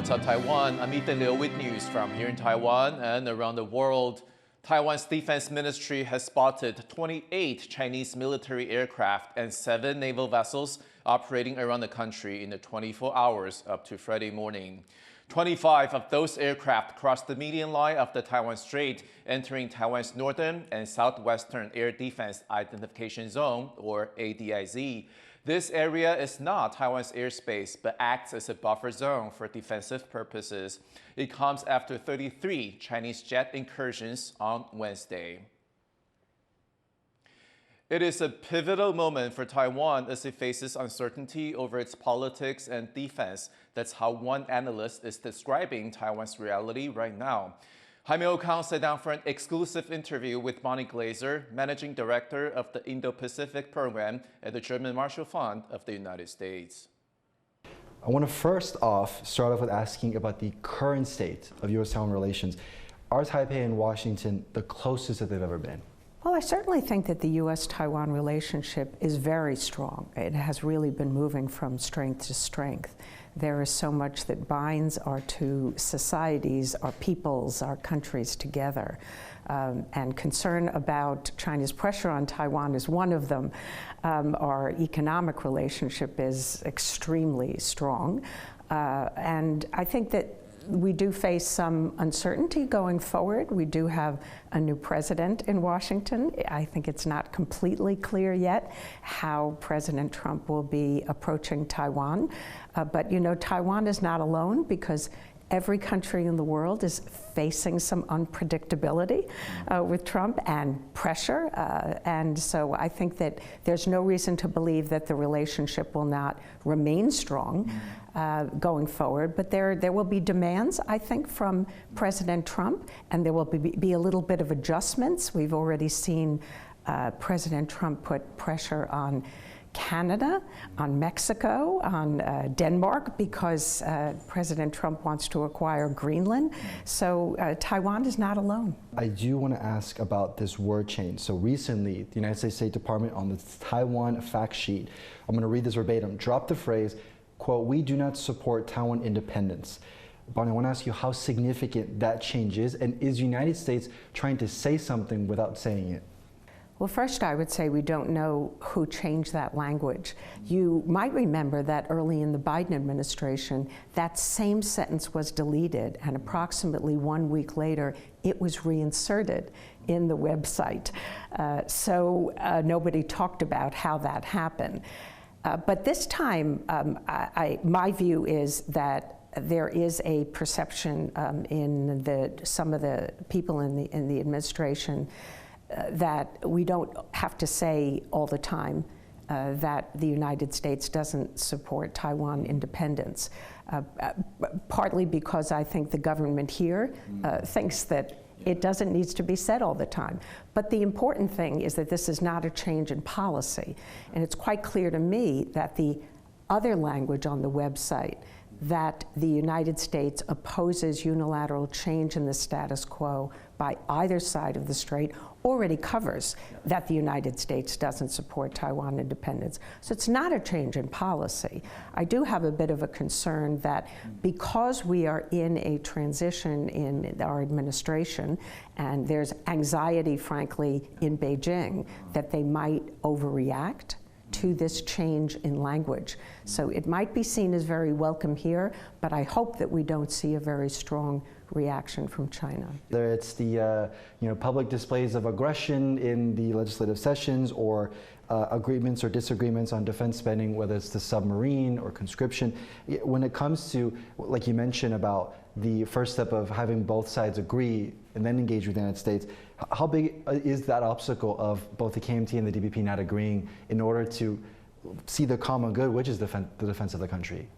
What's up, Taiwan? I'm Ethan Liu with news from here in Taiwan and around the world. Taiwan's defense ministry has spotted 28 Chinese military aircraft and 7 naval vessels operating around the country in the 24 hours up to Friday morning. 25 of those aircraft crossed the median line of the Taiwan Strait, entering Taiwan's northern and southwestern air defense identification zone, or ADIZ. This area is not Taiwan's airspace, but acts as a buffer zone for defensive purposes. It comes after 33 Chinese jet incursions on Wednesday. It is a pivotal moment for Taiwan as it faces uncertainty over its politics and defense. That's how one analyst is describing Taiwan's reality right now. Jaime Ocon sat down for an exclusive interview with Glaser, Managing Director of the Indo-Pacific Program at the German Marshall Fund of the United States. I want to first off start off with asking about the current state of U.S.-Taiwan relations. Are Taipei and Washington the closest that they've ever been? Well, I certainly think that the U.S.-Taiwan relationship is very strong. It has really been moving from strength to strength. There is so much that binds our two societies, our peoples, our countries together. And concern about China's pressure on Taiwan is one of them. Our economic relationship is extremely strong. And I think that we do face some uncertainty going forward. We do have a new president in Washington. I think it's not completely clear yet how President Trump will be approaching Taiwan. But you know, Taiwan is not alone because every country in the world is facing some unpredictability with Trump and pressure. And so I think that there's no reason to believe that the relationship will not remain strong going forward. But there will be demands, I think, from President Trump, and there will be a little bit of adjustments. We've already seen President Trump put pressure on Canada, on Mexico, on Denmark, because President Trump wants to acquire Greenland. So Taiwan is not alone. I do want to ask about this word change. So recently, the United States State Department on the Taiwan fact sheet, I'm going to read this verbatim, dropped the phrase, quote, "We do not support Taiwan independence." Bonnie, I want to ask you how significant that change is, and is the United States trying to say something without saying it? Well, first, I would say we don't know who changed that language. You might remember that early in the Biden administration, that same sentence was deleted, and approximately 1 week later, it was reinserted in the website. So nobody talked about how that happened. But this time, my view is that there is a perception in some of the people in the administration that we don't have to say all the time that the United States doesn't support Taiwan independence, partly because I think the government here thinks that it doesn't need to be said all the time. But the important thing is that this is not a change in policy. And it's quite clear to me that the other language on the website, that the United States opposes unilateral change in the status quo by either side of the strait, already covers that the United States doesn't support Taiwan independence. So it's not a change in policy. I do have a bit of a concern that because we are in a transition in our administration, and there's anxiety, frankly, in Beijing, that they might overreact to this change in language. So it might be seen as very welcome here, but I hope that we don't see a very strong reaction from China. Whether it's the public displays of aggression in the legislative sessions, or agreements or disagreements on defense spending, whether it's the submarine or conscription, when it comes to, like you mentioned about the first step of having both sides agree and then engage with the United States, how big is that obstacle of both the KMT and the DPP not agreeing in order to see the common good, which is the defense of the country?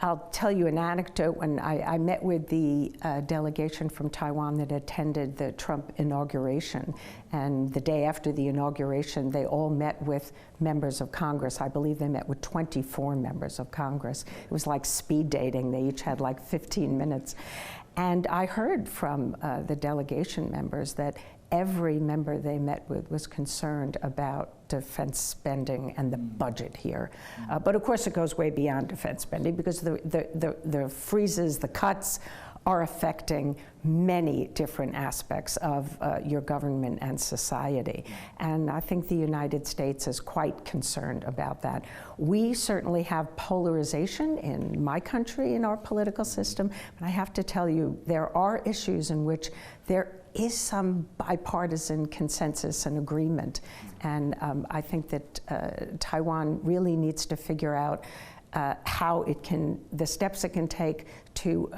I'll tell you an anecdote. When I met with the delegation from Taiwan that attended the Trump inauguration, and the day after the inauguration, they all met with members of Congress. I believe they met with 24 members of Congress. It was like speed dating. They each had like 15 minutes. And I heard from the delegation members that every member they met with was concerned about defense spending and the budget here. But of course it goes way beyond defense spending, because the freezes, the cuts are affecting many different aspects of your government and society. And I think the United States is quite concerned about that. We certainly have polarization in my country, in our political system, but I have to tell you, there are issues in which there is some bipartisan consensus and agreement. And I think that Taiwan really needs to figure out how it can, the steps it can take to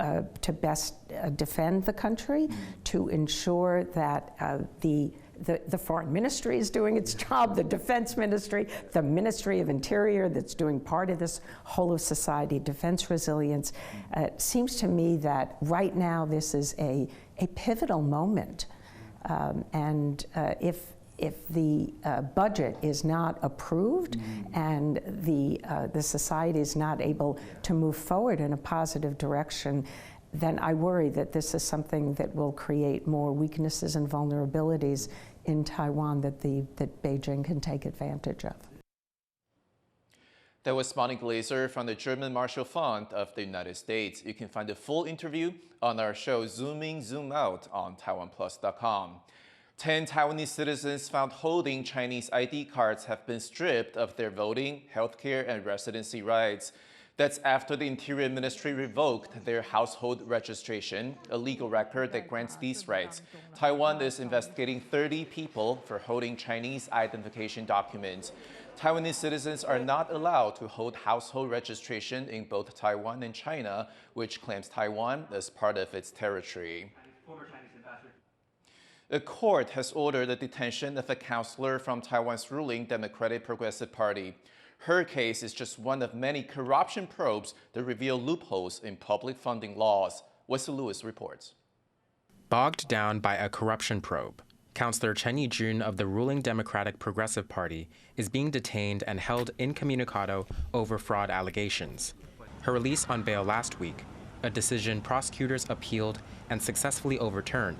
best defend the country, to ensure that the foreign ministry is doing its job, the defense ministry, the Ministry of Interior that's doing part of this whole of society defense resilience. It seems to me that right now this is a pivotal moment. And if the budget is not approved and the society is not able to move forward in a positive direction, then I worry that this is something that will create more weaknesses and vulnerabilities in Taiwan that Beijing can take advantage of. That was Glaser from the German Marshall Fund of the United States. You can find the full interview on our show Zoom In, Zoom Out on TaiwanPlus.com. 10 Taiwanese citizens found holding Chinese ID cards have been stripped of their voting, healthcare, and residency rights. That's after the Interior Ministry revoked their household registration, a legal record that grants these rights. Taiwan is investigating 30 people for holding Chinese identification documents. Taiwanese citizens are not allowed to hold household registration in both Taiwan and China, which claims Taiwan as part of its territory. A court has ordered the detention of a councilor from Taiwan's ruling Democratic Progressive Party. Her case is just one of many corruption probes that reveal loopholes in public funding laws. Wesley Lewis reports. Bogged down by a corruption probe, Councilor Chen Yijun of the ruling Democratic Progressive Party is being detained and held incommunicado over fraud allegations. Her release on bail last week, a decision prosecutors appealed and successfully overturned,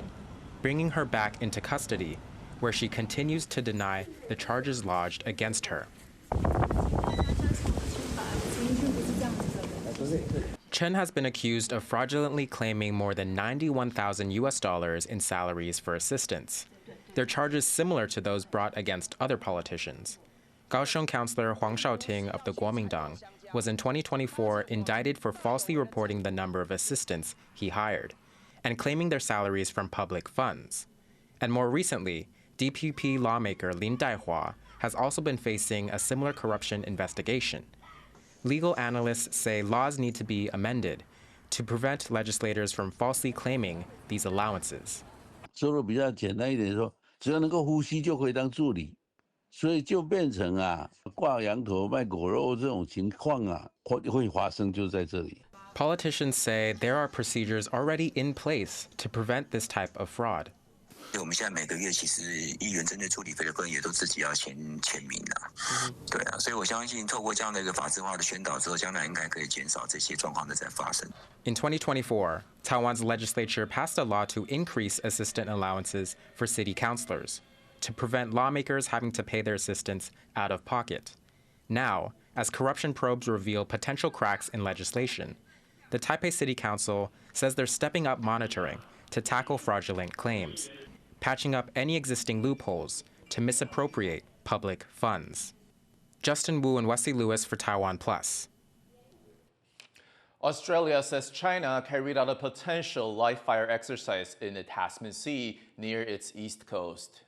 bringing her back into custody, where she continues to deny the charges lodged against her. Chen has been accused of fraudulently claiming more than $91,000 in salaries for assistants. They're charges similar to those brought against other politicians. Kaohsiung Councilor Huang Shaoting of the Kuomintang was in 2024 indicted for falsely reporting the number of assistants he hired and claiming their salaries from public funds. And more recently, DPP lawmaker Lin Daihua has also been facing a similar corruption investigation. Legal analysts say laws need to be amended to prevent legislators from falsely claiming these allowances. 收入比较简单一点说，只要能够呼吸就可以当助理，所以就变成挂羊头卖狗肉这种情况会发生就在这里。 Politicians say there are procedures already in place to prevent this type of fraud. 我们现在每个月其实议员针对助理费的部分也都自己要签名的，对啊，所以我相信透过这样的一个法制化的宣导之后，将来应该可以减少这些状况的再发生。In 2024, Taiwan's legislature passed a law to increase assistant allowances for city councilors to prevent lawmakers having to pay their assistants out of pocket. Now, as corruption probes reveal potential cracks in legislation, the Taipei City Council says they're stepping up monitoring to tackle fraudulent claims, patching up any existing loopholes to misappropriate public funds. Justin Wu and Wesley Lewis for TaiwanPlus. Australia says China carried out a potential live fire exercise in the Tasman Sea near its east coast.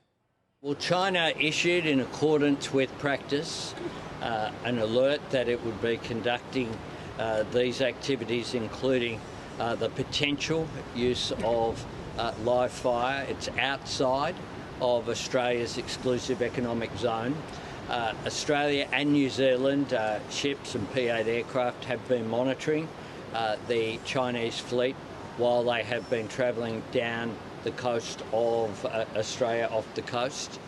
Well, China issued, in accordance with practice, an alert that it would be conducting these activities, including the potential use of live fire. It's outside of Australia's exclusive economic zone. Australia and New Zealand ships and P-8 aircraft have been monitoring the Chinese fleet while they have been travelling down the coast of Australia off the coast.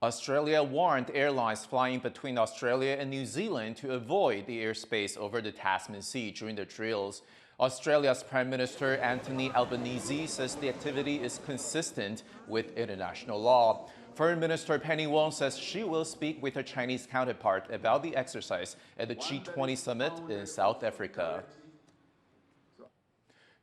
Australia warned airlines flying between Australia and New Zealand to avoid the airspace over the Tasman Sea during the drills. Australia's Prime Minister Anthony Albanese says the activity is consistent with international law. Foreign Minister Penny Wong says she will speak with her Chinese counterpart about the exercise at the G20 summit in South Africa.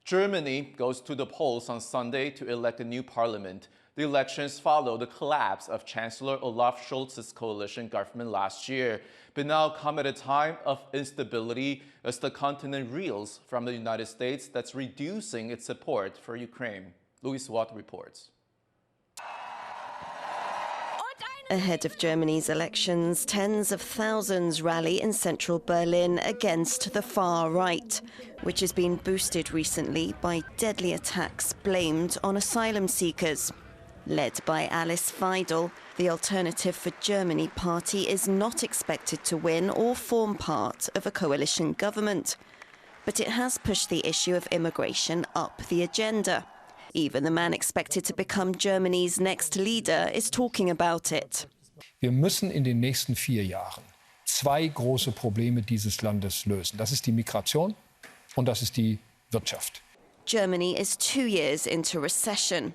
Germany goes to the polls on Sunday to elect a new parliament. The elections follow the collapse of Chancellor Olaf Scholz's coalition government last year, but now come at a time of instability as the continent reels from the United States that's reducing its support for Ukraine. Louis Watt reports. Ahead of Germany's elections, tens of thousands rally in central Berlin against the far right, which has been boosted recently by deadly attacks blamed on asylum seekers. Led by Alice Weidel, the Alternative for Germany party is not expected to win or form part of a coalition government. But it has pushed the issue of immigration up the agenda. Even the man expected to become Germany's next leader is talking about it. Wir müssen in den nächsten 4 Jahren 2 große Probleme dieses Landes lösen. Das ist die Migration und das ist die Wirtschaft. Germany is 2 years into recession,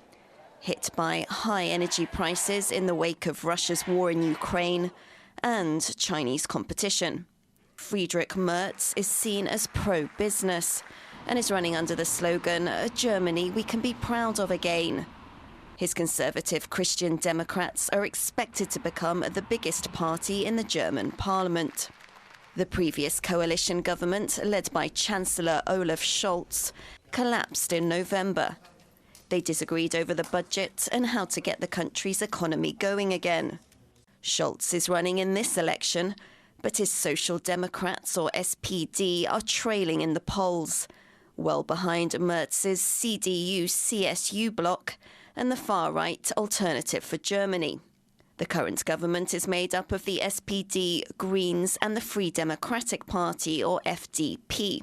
hit by high energy prices in the wake of Russia's war in Ukraine and Chinese competition. Friedrich Merz is seen as pro-business and is running under the slogan, "A Germany we can be proud of again." His conservative Christian Democrats are expected to become the biggest party in the German parliament. The previous coalition government, led by Chancellor Olaf Scholz, collapsed in November. They disagreed over the budget and how to get the country's economy going again. Scholz is running in this election, but his Social Democrats, or SPD, are trailing in the polls, well behind Merz's CDU-CSU bloc and the far-right Alternative for Germany. The current government is made up of the SPD, Greens and the Free Democratic Party, or FDP.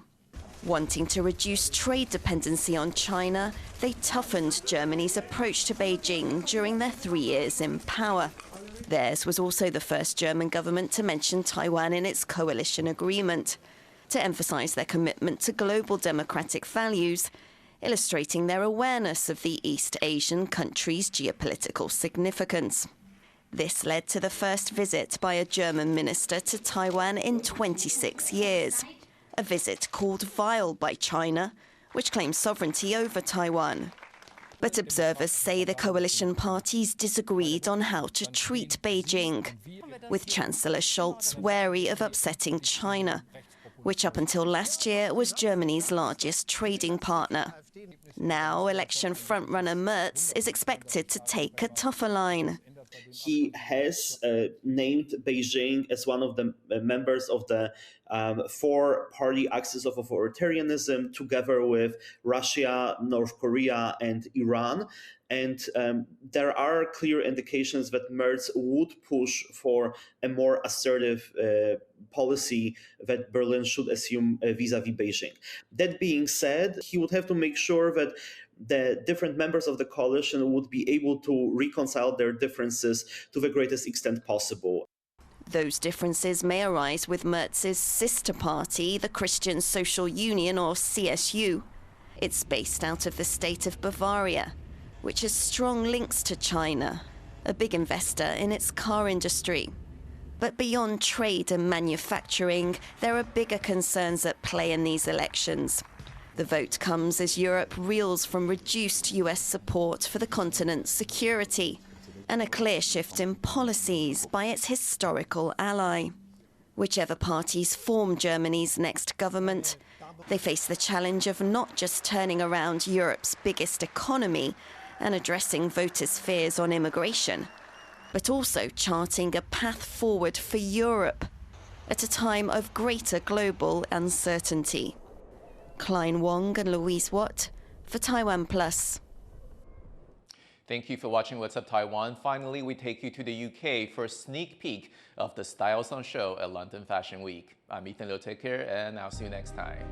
Wanting to reduce trade dependency on China, they toughened Germany's approach to Beijing during their 3 years in power. Theirs was also the first German government to mention Taiwan in its coalition agreement, to emphasize their commitment to global democratic values, illustrating their awareness of the East Asian country's geopolitical significance. This led to the first visit by a German minister to Taiwan in 26 years, a visit called vile by China, which claims sovereignty over Taiwan. But observers say the coalition parties disagreed on how to treat Beijing, with Chancellor Scholz wary of upsetting China, which up until last year was Germany's largest trading partner. Now, election frontrunner Merz is expected to take a tougher line. He has named Beijing as one of the members of the 4-party axis of authoritarianism, together with Russia, North Korea, and Iran. And there are clear indications that Merz would push for a more assertive policy that Berlin should assume vis-à-vis Beijing. That being said, he would have to make sure that the different members of the coalition would be able to reconcile their differences to the greatest extent possible. Those differences may arise with Merz's sister party, the Christian Social Union, or CSU. It's based out of the state of Bavaria, which has strong links to China, a big investor in its car industry. But beyond trade and manufacturing, there are bigger concerns at play in these elections. The vote comes as Europe reels from reduced US support for the continent's security and a clear shift in policies by its historical ally. Whichever parties form Germany's next government, they face the challenge of not just turning around Europe's biggest economy and addressing voters' fears on immigration, but also charting a path forward for Europe at a time of greater global uncertainty. Klein Wong and Louise Watt for TaiwanPlus. Thank you for watching What's Up Taiwan. Finally, we take you to the UK for a sneak peek of the Styles on Show at London Fashion Week. I'm Ethan Liu. Take care, and I'll see you next time.